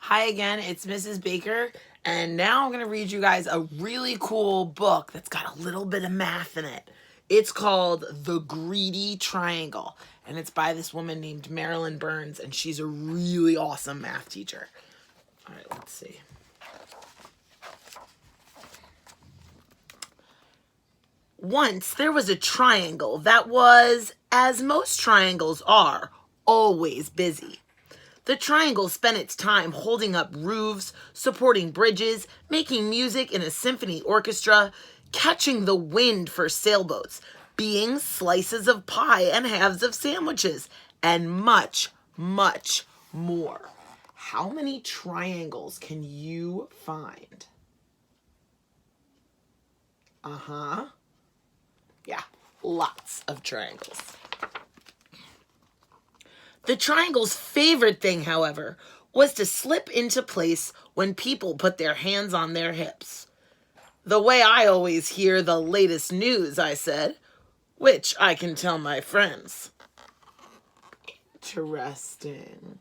Hi again, it's Mrs. Baker, and now I'm going to read you guys a really cool book that's got a little bit of math in it. It's called The Greedy Triangle, and it's by this woman named Marilyn Burns, and she's a really awesome math teacher. All right, let's see. Once there was a triangle that was, as most triangles are, always busy. The triangle spent its time holding up roofs, supporting bridges, making music in a symphony orchestra, catching the wind for sailboats, being slices of pie and halves of sandwiches, and much, much more. How many triangles can you find? Yeah, lots of triangles. The triangle's favorite thing, however, was to slip into place when people put their hands on their hips. The way I always hear the latest news, I said, which I can tell my friends. Interesting.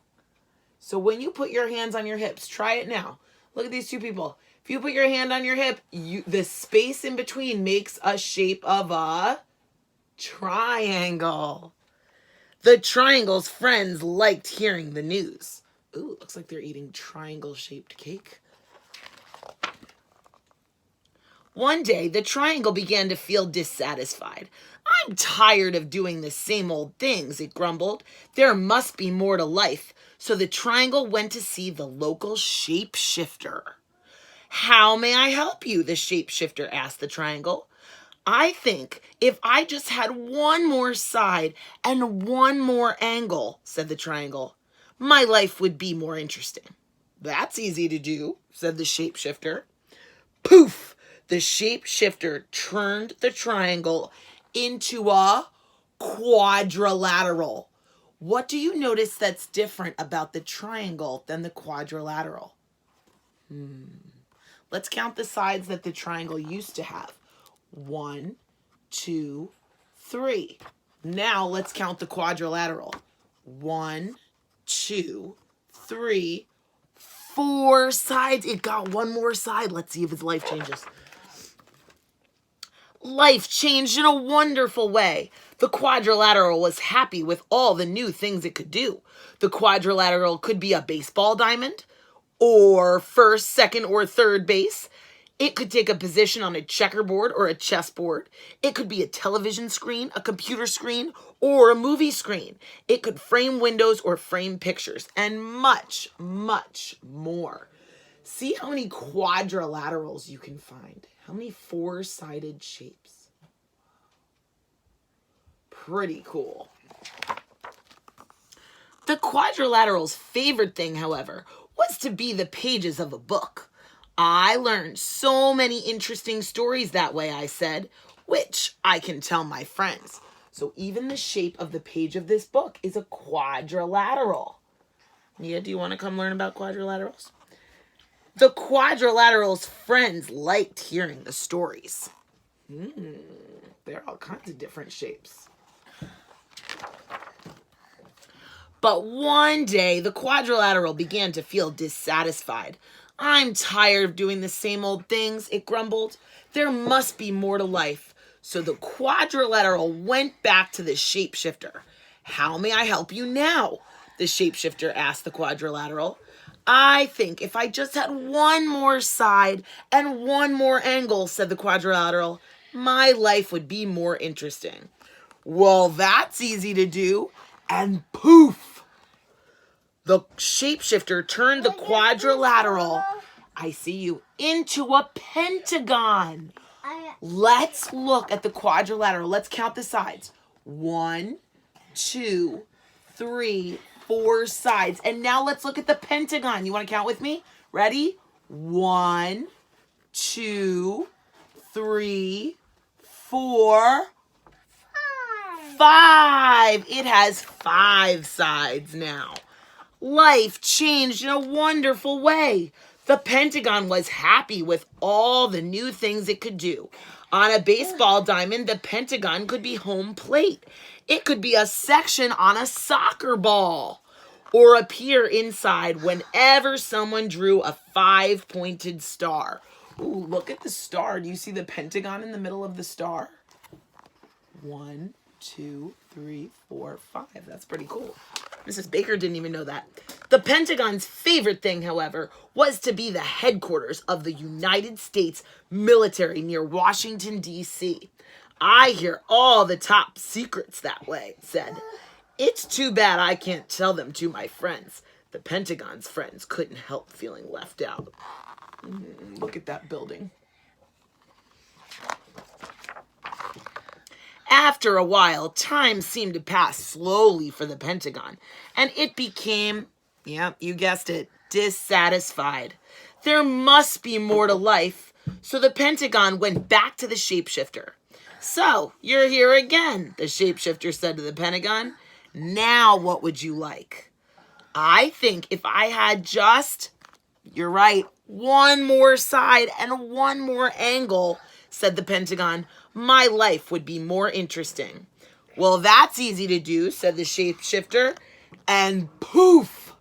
So when you put your hands on your hips, try it now. Look at these two people. If you put your hand on your hip, the space in between makes a shape of a triangle. The triangle's friends liked hearing the news. Ooh, it looks like they're eating triangle-shaped cake. One day, the triangle began to feel dissatisfied. I'm tired of doing the same old things, it grumbled. There must be more to life. So the triangle went to see the local shapeshifter. How may I help you? The shapeshifter asked the triangle. I think if I just had one more side and one more angle, said the triangle, my life would be more interesting. That's easy to do, said the shapeshifter. Poof! The shapeshifter turned the triangle into a quadrilateral. What do you notice that's different about the triangle than the quadrilateral? Let's count the sides that the triangle used to have. 1, 2, 3. Now let's count the quadrilateral. 1, 2, 3, 4 sides. It got one more side. Let's see if its life changes. Life changed in a wonderful way. The quadrilateral was happy with all the new things it could do. The quadrilateral could be a baseball diamond, or first, second, or third base. It could take a position on a checkerboard or a chessboard. It could be a television screen, a computer screen, or a movie screen. It could frame windows or frame pictures, and much, much more. See how many quadrilaterals you can find. How many four-sided shapes. Pretty cool. The quadrilateral's favorite thing, however, was to be the pages of a book. I learned so many interesting stories that way, I said, which I can tell my friends. So even the shape of the page of this book is a quadrilateral. Nia, do you want to come learn about quadrilaterals? The quadrilateral's friends liked hearing the stories. There are all kinds of different shapes. But one day, the quadrilateral began to feel dissatisfied. I'm tired of doing the same old things, it grumbled. There must be more to life. So the quadrilateral went back to the shapeshifter. How may I help you now? The shapeshifter asked the quadrilateral. I think if I just had one more side and one more angle, said the quadrilateral, my life would be more interesting. Well, that's easy to do. And poof! The shapeshifter turned the quadrilateral, I see you, into a pentagon. Let's look at the quadrilateral. Let's count the sides. 1, 2, 3, 4 sides. And now let's look at the pentagon. You want to count with me? Ready? 1, 2, 3, 4, 5. It has 5 sides now. Life changed in a wonderful way. The pentagon was happy with all the new things it could do. On a baseball diamond, the pentagon could be home plate. It could be a section on a soccer ball. or appear inside whenever someone drew a 5-pointed star. Ooh, look at the star. Do you see the pentagon in the middle of the star? 1, 2, 3, 4, 5. That's pretty cool. Mrs. Baker didn't even know that. The Pentagon's favorite thing, however, was to be the headquarters of the United States military near Washington, D.C. I hear all the top secrets that way, it said. It's too bad I can't tell them to my friends. The Pentagon's friends couldn't help feeling left out. Look at that building. After a while, time seemed to pass slowly for the Pentagon, and it became, yeah, you guessed it, dissatisfied. There must be more to life, so the Pentagon went back to the shapeshifter. So, you're here again, the shapeshifter said to the Pentagon. Now what would you like? I think if I had just, you're right, one more side and one more angle, said the Pentagon, my life would be more interesting. Well, that's easy to do, said the shapeshifter, and poof!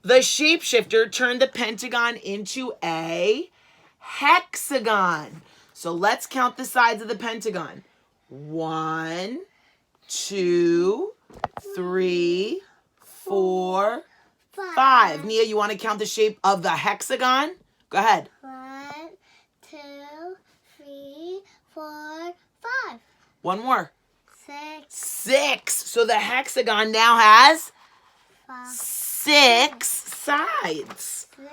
The shapeshifter turned the Pentagon into a hexagon. So let's count the sides of the Pentagon. 1, 2, 3, 4, 5. Nia, you want to count the shape of the hexagon? Go ahead. 1, 2, 3, 4, 5. One more. 6. 6. So the hexagon now has 5. 6 sides. 6.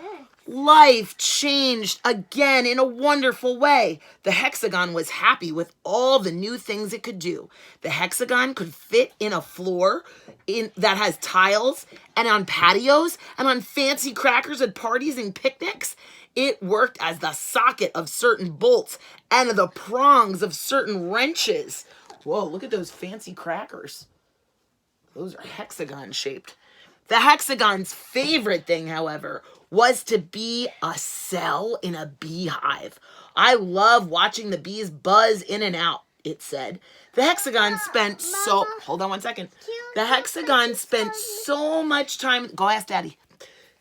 Life changed again in a wonderful way. The hexagon was happy with all the new things it could do. The hexagon could fit in a floor that has tiles, and on patios, and on fancy crackers at parties and picnics. It worked as the socket of certain bolts and the prongs of certain wrenches. Whoa, look at those fancy crackers. Those are hexagon shaped. The hexagon's favorite thing, however, was to be a cell in a beehive. I love watching the bees buzz in and out, it said. The hexagon spent hold on one second. The hexagon spent so much time, go ask Daddy.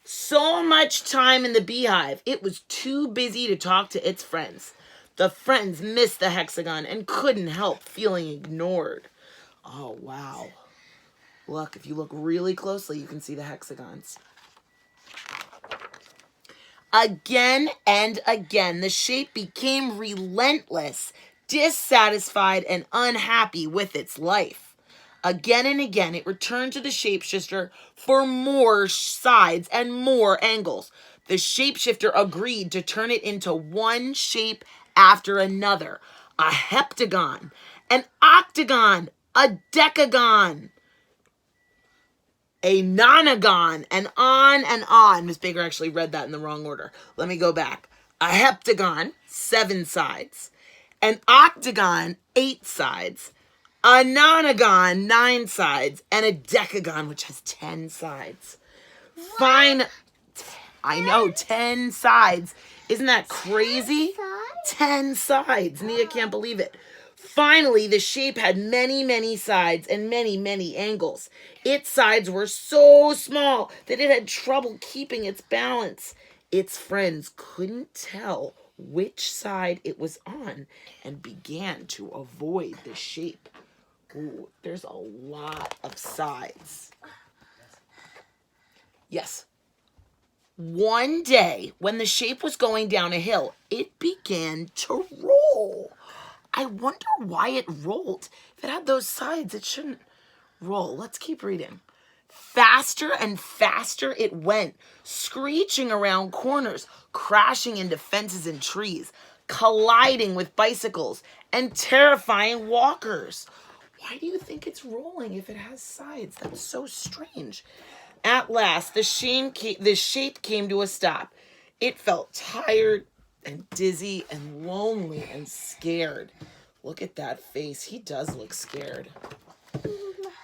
So much time in the beehive, it was too busy to talk to its friends. The friends missed the hexagon and couldn't help feeling ignored. Oh, wow. Look, if you look really closely, you can see the hexagons. Again and again, the shape became relentless, dissatisfied, and unhappy with its life. Again and again, it returned to the shapeshifter for more sides and more angles. The shapeshifter agreed to turn it into one shape after another. A heptagon, an octagon, a decagon, a nonagon, and on. Miss Baker actually read that in the wrong order. Let me go back. A heptagon, 7 sides. An octagon, 8 sides. A nonagon, 9 sides. And a decagon, which has 10 sides. Fine. I know, 10 sides. Isn't that crazy? 10 sides. Nia can't believe it. Finally, the shape had many, many sides and many, many angles. Its sides were so small that it had trouble keeping its balance. Its friends couldn't tell which side it was on and began to avoid the shape. Ooh, there's a lot of sides. Yes. One day, when the shape was going down a hill, it began to roll. I wonder why it rolled. If it had those sides, it shouldn't roll. Let's keep reading. Faster and faster it went, screeching around corners, crashing into fences and trees, colliding with bicycles, and terrifying walkers. Why do you think it's rolling if it has sides? That's so strange. At last, the shape came to a stop. It felt tired and dizzy and lonely and scared. Look at that face. He does look scared.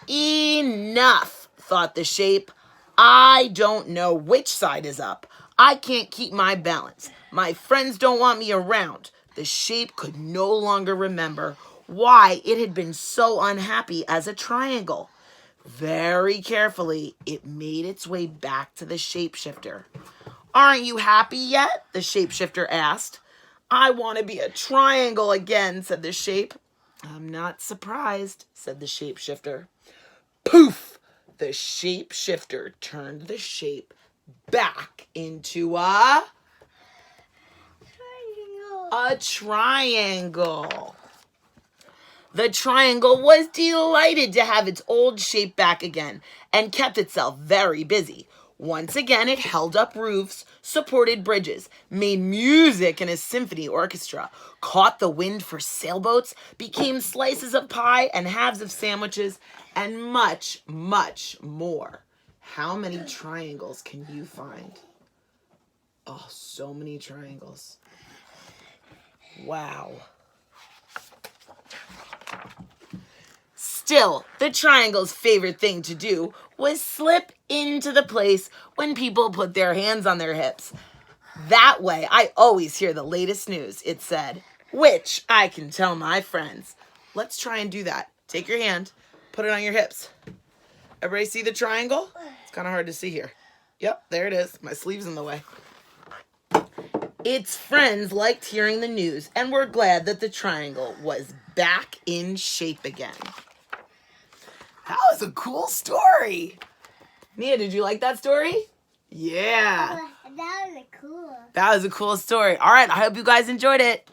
Enough, thought the shape. I don't know which side is up. I can't keep my balance. My friends don't want me around. The shape could no longer remember why it had been so unhappy as a triangle. Very carefully, it made its way back to the shapeshifter. Aren't you happy yet? The shapeshifter asked. I want to be a triangle again, said the shape. I'm not surprised, said the shapeshifter. Poof! The shapeshifter turned the shape back into a triangle. The triangle was delighted to have its old shape back again and kept itself very busy. Once again, it held up roofs, supported bridges, made music in a symphony orchestra, caught the wind for sailboats, became slices of pie and halves of sandwiches, and much, much more. How many triangles can you find? Oh, so many triangles. Wow. Still, the triangle's favorite thing to do was slip into the place when people put their hands on their hips. That way, I always hear the latest news, it said, which I can tell my friends. Let's try and do that. Take your hand, put it on your hips. Everybody see the triangle? It's kind of hard to see here. Yep, there it is. My sleeve's in the way. Its friends liked hearing the news and were glad that the triangle was back in shape again. That was a cool story. Nia, did you like that story? Yeah. That was cool. That was a cool story. All right, I hope you guys enjoyed it.